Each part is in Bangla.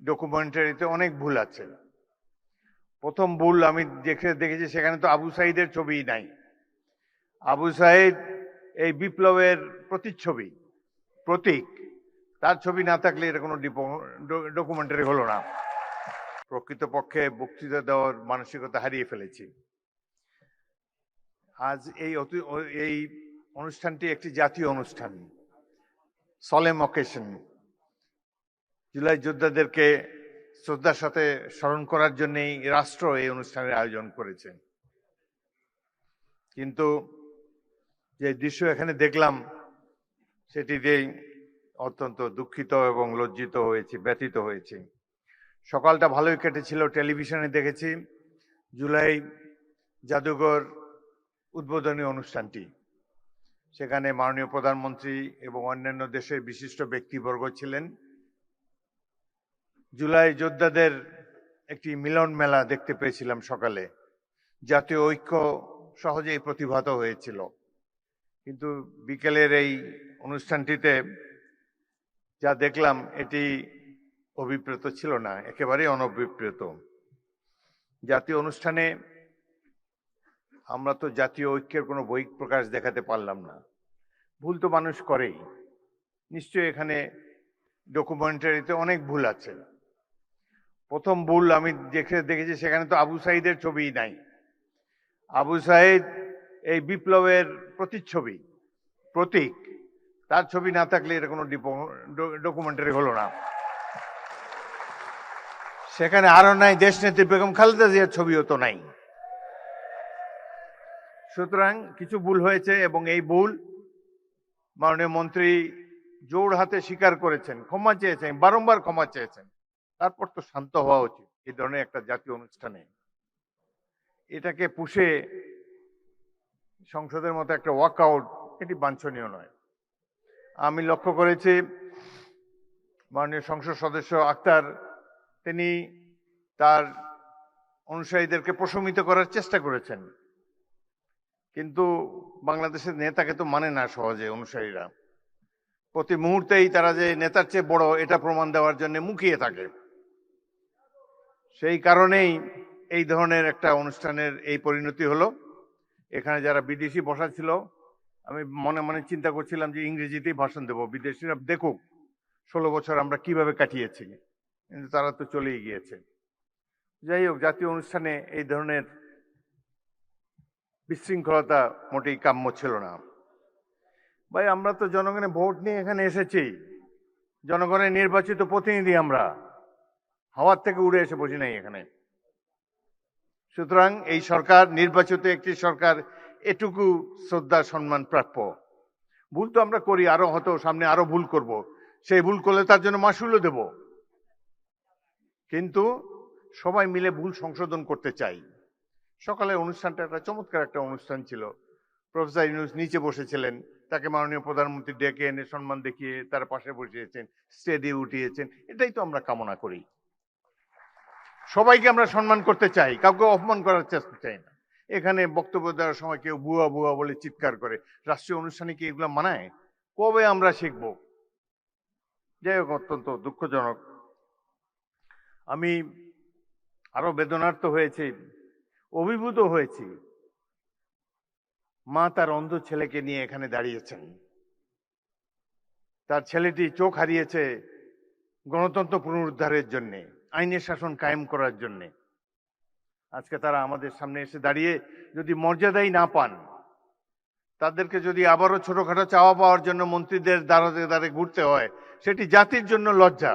ডকুমেন্টারিতে অনেক ভুল আছে। প্রথম ভুল আমি দেখেছি, সেখানে তো আবু সাইদের ছবিই নাই। আবু সাইদ এই বিপ্লবের প্রতিচ্ছবি, প্রতীক। তার ছবি না থাকলে এটা কোনো ডকুমেন্টারি হলো না। প্রকৃতপক্ষে বক্তৃতা দেওয়ার মানসিকতা হারিয়ে ফেলেছি। আজ এই অনুষ্ঠানটি একটি জাতীয় অনুষ্ঠান, সলেম অকেশন। জুলাই যোদ্ধাদেরকে শ্রদ্ধার সাথে স্মরণ করার জন্যই রাষ্ট্র এই অনুষ্ঠানের আয়োজন করেছে। কিন্তু যে দৃশ্য এখানে দেখলাম সেটিতেই অত্যন্ত দুঃখিত এবং লজ্জিত হয়েছি, ব্যথিত হয়েছি। সকালটা ভালোই কেটেছিল, টেলিভিশনে দেখেছি জুলাই জাদুঘর উদ্বোধনী অনুষ্ঠানটি। সেখানে মাননীয় প্রধানমন্ত্রী এবং অন্যান্য দেশের বিশিষ্ট ব্যক্তিবর্গ ছিলেন। জুলাই যোদ্ধাদের একটি মিলন মেলা দেখতে পেয়েছিলাম সকালে। জাতীয় ঐক্য সহজেই প্রতিভাত হয়েছিল, কিন্তু বিকেলের এই অনুষ্ঠানটিতে যা দেখলাম এটি অভিপ্রেত ছিল না, একেবারেই অনভিপ্রেত। জাতীয় অনুষ্ঠানে আমরা তো জাতীয় ঐক্যের কোনো বহিঃপ্রকাশ দেখাতে পারলাম না। ভুল তো মানুষ করেই, নিশ্চয়ই এখানে ডকুমেন্টারিতে অনেক ভুল আছে। প্রথম ভুল আমি দেখেছি, সেখানে তো আবু সাইদের ছবিই নাই। আবু সাইদ এই বিপ্লবের প্রতিচ্ছবি, প্রতীক। তার ছবি না থাকলে এটা কোনো ডকুমেন্টারি হলো না। সেখানে আরো নাই দেশনেত্রী বেগম খালেদা জিয়ার ছবিও তো নাই। সুতরাং কিছু ভুল হয়েছে এবং এই ভুল মাননীয় মন্ত্রী জোর হাতে স্বীকার করেছেন, ক্ষমা চেয়েছেন, বারংবার ক্ষমা চেয়েছেন। তারপর তো শান্ত হওয়া উচিত এই ধরনের একটা জাতীয় অনুষ্ঠানে। এটাকে পুষে সংসদের মতো একটা ওয়াকআউট, এটি বাঞ্ছনীয় নয়। আমি লক্ষ্য করেছি মাননীয় সংসদ সদস্য আক্তার, তিনি তার অনুসারীদেরকে প্রশমিত করার চেষ্টা করেছেন, কিন্তু বাংলাদেশের নেতাকে তো মানে না সহজে অনুসারীরা। প্রতি মুহূর্তেই তারা যে নেতার চেয়ে বড় এটা প্রমাণ দেওয়ার জন্য মুখিয়ে থাকে। সেই কারণেই এই ধরনের একটা অনুষ্ঠানের এই পরিণতি হলো। এখানে যারা বিদেশি বসা ছিল, আমি মনে মনে চিন্তা করছিলাম যে ইংরেজিতেই ভাষণ দেব, বিদেশিরা দেখুক 16 বছর আমরা কিভাবে কাটিয়েছি, কিন্তু তারা তো চলেই গিয়েছে। যাই হোক, জাতীয় অনুষ্ঠানে এই ধরনের বিশৃঙ্খলতা মোটেই কাম্য ছিল না। ভাই, আমরা তো জনগণের ভোট নিয়ে এখানে এসেছি, জনগণের নির্বাচিত প্রতিনিধি আমরা, হাওয়ার থেকে উড়ে এসে বসি নাই এখানে। সুতরাং এই সরকার নির্বাচিত একটি সরকার, এটুকু শ্রদ্ধা সম্মান প্রাপ্য। ভুল তো আমরা করি, আরো হয়তো সামনে আরো ভুল করব, সেই ভুল করলে তার জন্য মাসুলও দেব, কিন্তু সবাই মিলে ভুল সংশোধন করতে চাই। সকালে অনুষ্ঠানটা একটা চমৎকার একটা অনুষ্ঠান ছিল। প্রফেসর ইউনূস নিচে বসেছিলেন, তাকে মাননীয় প্রধানমন্ত্রী ডেকে এনে সম্মান দেখিয়ে তার পাশে বসিয়েছেন, স্টেজে উঠিয়েছেন। এটাই তো আমরা কামনা করি। সবাইকে আমরা সম্মান করতে চাই, কাউকে অপমান করার চেষ্টা চাই না। এখানে বক্তব্য দেওয়ার সময় কেউ বুয়া বুয়া বলে চিৎকার করে, রাষ্ট্রীয় অনুষ্ঠানে কি এগুলো মানায়? কবে আমরা শিখব? যাই হোক, অত্যন্ত দুঃখজনক। আমি আরো বেদনার্থ হয়েছি, অভিভূত হয়েছি। মা তার অন্ধ ছেলেকে নিয়ে এখানে দাঁড়িয়েছেন। তার ছেলেটি চোখ হারিয়েছে গণতন্ত্র পুনরুদ্ধারের জন্য, আইনের শাসন কায়েম করার জন্য। আজকে তারা আমাদের সামনে এসে দাঁড়িয়ে যদি মর্যাদাই না পান, তাদেরকে যদি আবারও ছোটখাটো চাওয়া পাওয়ার জন্য মন্ত্রীদের দ্বারে দ্বারে ঘুরতে হয়, সেটি জাতির জন্য লজ্জা।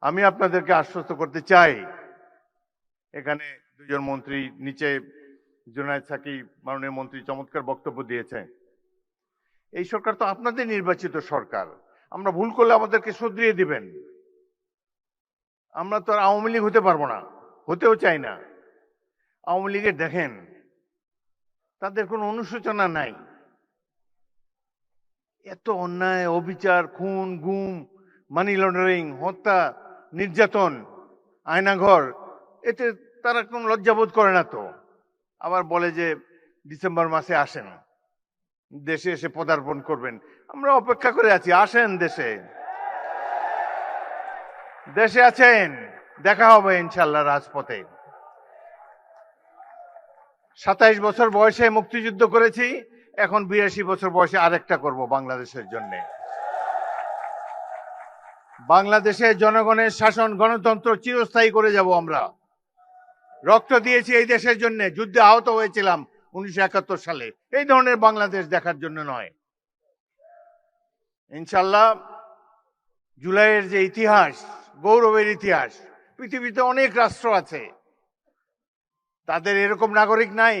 আমি আপনাদেরকে আশ্বস্ত করতে চাই, এখানে দুজন মন্ত্রী, নিচে জুনায়েদ সাকিব মাননীয় মন্ত্রী চমৎকার বক্তব্য দিয়েছেন। এই সরকার তো আপনাদের নির্বাচিত সরকার, আমরা ভুল করলে আমাদেরকে শুধরিয়ে দিবেন। আমরা তো আর আওয়ামী লীগ হতে পারবো না, হতেও চাই না। আওয়ামী লীগের দেখেন, তাদের কোনো অনুশোচনা নাই। এত অন্যায়, অবিচার, খুন, গুম, মানি লন্ডারিং, হত্যা, নির্যাতন, আয়নাঘর, এতে তারা কোনো লজ্জাবোধ করে না তো। আবার বলে যে ডিসেম্বর মাসে আসেন, দেশে এসে পদার্পণ করবেন। আমরা অপেক্ষা করে আছি, আসেন দেশে। দেশে আছেন, দেখা হবে ইনশাল্লাহ রাজপথে। 27 বছর বয়সে মুক্তিযুদ্ধ করেছি, এখন 82 বছর বয়সে আরেকটা করব বাংলাদেশের জন্য। বাংলাদেশের জনগণের শাসন গণতন্ত্র চিরস্থায়ী করে যাব আমরা। রক্ত দিয়েছি এই দেশের জন্য, যুদ্ধে আহত হয়েছিলাম 1971 সালে, এই ধরনের বাংলাদেশ দেখার জন্য নয়। ইনশাল্লাহ জুলাইয়ের যে ইতিহাস, গৌরবের ইতিহাস, পৃথিবীতে অনেক রাষ্ট্র আছে, তাদের এরকম নাগরিক নাই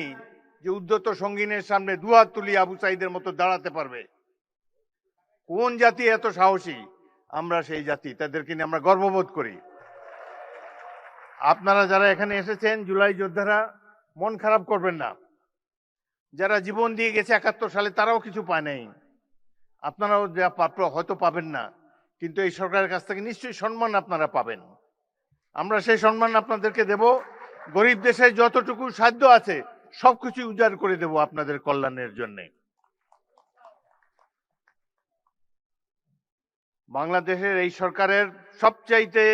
যে উদ্ধত সঙ্গিনের সামনে দুহাত তুলি আবু সাইদের মতো দাঁড়াতে পারবে। কোন জাতি এত সাহসী? আমরা সেই জাতি, তাদেরকে নিয়ে আমরা গর্ববোধ করি। আপনারা যারা এখানে এসেছেন, জুলাই যোদ্ধারা, মন খারাপ করবেন না। যারা জীবন দিয়ে গেছে 71 সালে, তারাও কিছু পায় নাই। আপনারাও যা প্রাপ্য হয়তো পাবেন না, কিন্তু এই সরকারের কাছ থেকে নিশ্চয়ই সম্মান আপনারা পাবেন। আমরা সেই সম্মান আপনাদেরকে দেব। গরিব দেশের যতটুকু সাধ্য আছে সবকিছু উজাড় করে দেব আপনাদের কল্যাণের জন্য। বাংলাদেশের এই সরকারের সবচাইতে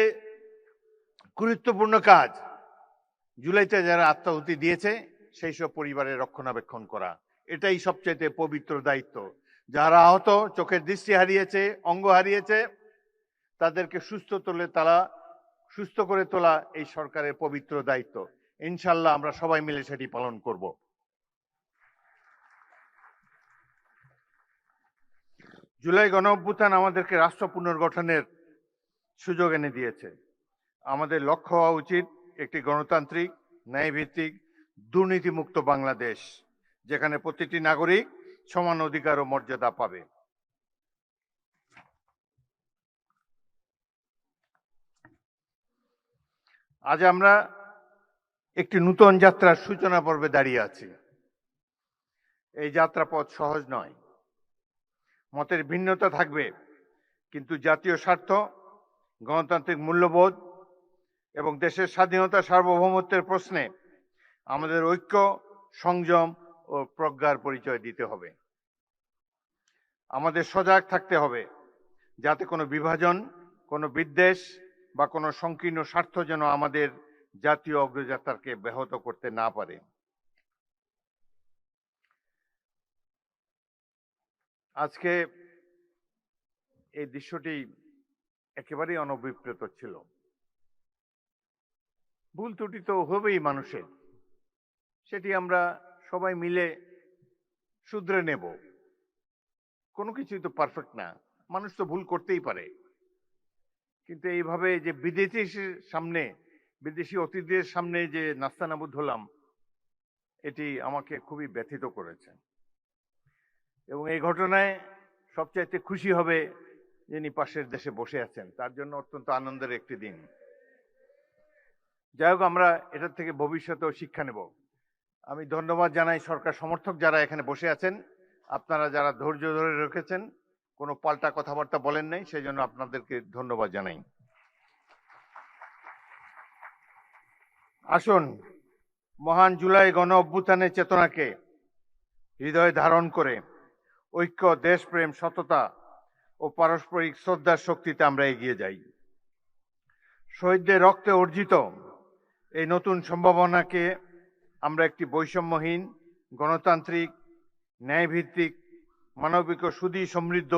গুরুত্বপূর্ণ কাজ জুলাইতে যারা আত্মাহুতি দিয়েছে সেই সব পরিবারের রক্ষণাবেক্ষণ করা, এটাই সবচাইতে পবিত্র দায়িত্ব। যারা আহত, চোখের দৃষ্টি হারিয়েছে, অঙ্গ হারিয়েছে, তাদেরকে সুস্থ করে তোলা এই সরকারের পবিত্র দায়িত্ব। ইনশাল্লাহ আমরা সবাই মিলে সেটি পালন করব। জুলাই গণঅভ্যুত্থান আমাদেরকে রাষ্ট্র পুনর্গঠনের সুযোগ এনে দিয়েছে। আমাদের লক্ষ্য হওয়া উচিত একটি গণতান্ত্রিক, ন্যায়ভিত্তিক, দুর্নীতিমুক্ত বাংলাদেশ, যেখানে প্রতিটি নাগরিক সমান অধিকার ও মর্যাদা পাবে। আজ আমরা একটি নূতন যাত্রার সূচনা পর্বে দাঁড়িয়ে আছি। এই যাত্রাপথ সহজ নয়, মতের ভিন্নতা থাকবে, কিন্তু জাতীয় স্বার্থ, গণতান্ত্রিক মূল্যবোধ এবং দেশের স্বাধীনতা সার্বভৌমত্বের প্রশ্নে আমাদের ঐক্য, সংযম ও প্রজ্ঞার পরিচয় দিতে হবে। আমাদের সজাগ থাকতে হবে যাতে কোনো বিভাজন, কোনো বিদ্বেষ বা কোনো সংকীর্ণ স্বার্থ যেন আমাদের জাতীয় অগ্রযাত্রাকে ব্যাহত করতে না পারে। আজকে এই দৃশ্যটি একেবারেই অনভিপ্রেত ছিল। ভুল ত্রুটি তো হবেই মানুষের, সেটি আমরা সবাই মিলে শুধরে নেব। কোনো কিছুই তো পারফেক্ট না, মানুষ তো ভুল করতেই পারে। কিন্তু এইভাবে যে বিদেশি অতিথিদের সামনে যে নাস্তানাবুদ হলাম, এটি আমাকে খুবই ব্যথিত করেছে। এবং এই ঘটনায় সবচাইতে খুশি হবে যিনি পাশের দেশে বসে আছেন, তার জন্য অত্যন্ত আনন্দের একটি দিন। যাই হোক, আমরা এটার থেকে ভবিষ্যতেও শিক্ষা নেব। আমি ধন্যবাদ জানাই সরকার সমর্থক যারা এখানে বসে আছেন, আপনারা যারা ধৈর্য ধরে রেখেছেন, কোনো পাল্টা কথাবার্তা বলেন নাই, সেই জন্য আপনাদেরকে ধন্যবাদ জানাই। আসুন মহান জুলাই গণ অভ্যুত্থানের চেতনাকে হৃদয়ে ধারণ করে ঐক্য, দেশপ্রেম, সততা ও পারস্পরিক শ্রদ্ধার শক্তিতে আমরা এগিয়ে যাই। শহীদদের রক্তে অর্জিত এই নতুন সম্ভাবনাকে আমরা একটি বৈষম্যহীন, গণতান্ত্রিক, ন্যায়ভিত্তিক, মানবিক ও সুধী সমৃদ্ধ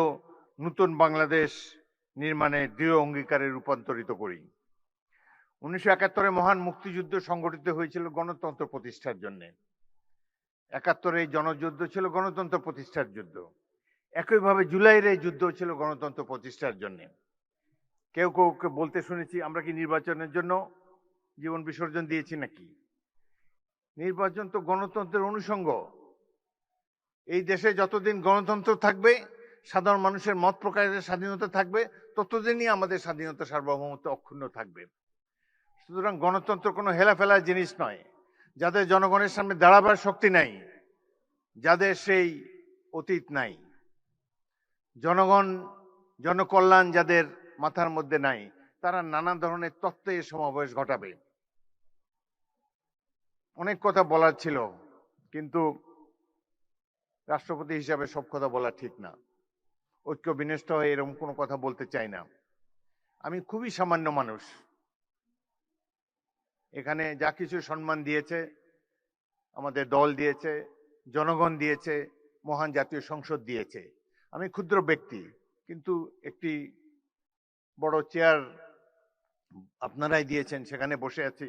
নতুন বাংলাদেশ নির্মাণে দৃঢ় অঙ্গীকারে রূপান্তরিত করি। 1971 মহান মুক্তিযুদ্ধ সংগঠিত হয়েছিল গণতন্ত্র প্রতিষ্ঠার জন্য। 71 এই জনযুদ্ধ ছিল গণতন্ত্র প্রতিষ্ঠার যুদ্ধ। একইভাবে জুলাইয়ের এই যুদ্ধ ছিল গণতন্ত্র প্রতিষ্ঠার জন্য। কেউ কেউ বলতে শুনেছি, আমরা কি নির্বাচনের জন্য জীবন বিসর্জন দিয়েছি নাকি? নির্বাচন তো গণতন্ত্রের অনুষঙ্গ। এই দেশে যতদিন গণতন্ত্র থাকবে, সাধারণ মানুষের মত প্রকাশের স্বাধীনতা থাকবে, ততদিনই আমাদের স্বাধীনতা সার্বভৌমত্ব অক্ষুণ্ণ থাকবে। সুতরাং গণতন্ত্র কোনো হেলাফেলার জিনিস নয়। যাদের জনগণের সামনে দাঁড়াবার শক্তি নাই, যাদের সেই অতীত নাই, জনগণ, জনকল্যাণ যাদের মাথার মধ্যে নাই, তারা নানা ধরনের তত্ত্বে সমাবেশ ঘটাবে। অনেক কথা বলার ছিল, কিন্তু রাষ্ট্রপতি হিসাবে সব কথা বলা ঠিক না। ঐক্য বিনষ্ট হয়ে এরকম কোনো কথা বলতে চাই না। আমি খুবই সামান্য মানুষ। এখানে যা কিছু সম্মান দিয়েছে আমাদের দল দিয়েছে, জনগণ দিয়েছে, মহান জাতীয় সংসদ দিয়েছে। আমি ক্ষুদ্র ব্যক্তি, কিন্তু একটি বড় চেয়ার আপনারাই দিয়েছেন, সেখানে বসে আছি।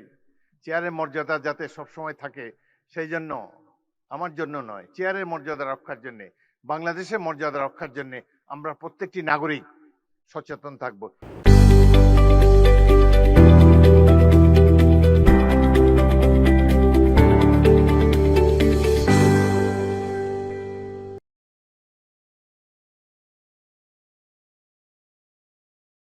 চেয়ারের মর্যাদা যাতে সবসময় থাকে, সেই জন্য, আমার জন্য নয়, চেয়ারের মর্যাদা রক্ষার জন্য, বাংলাদেশের মর্যাদা রক্ষার জন্য আমরা প্রত্যেকটি নাগরিক সচেতন থাকব।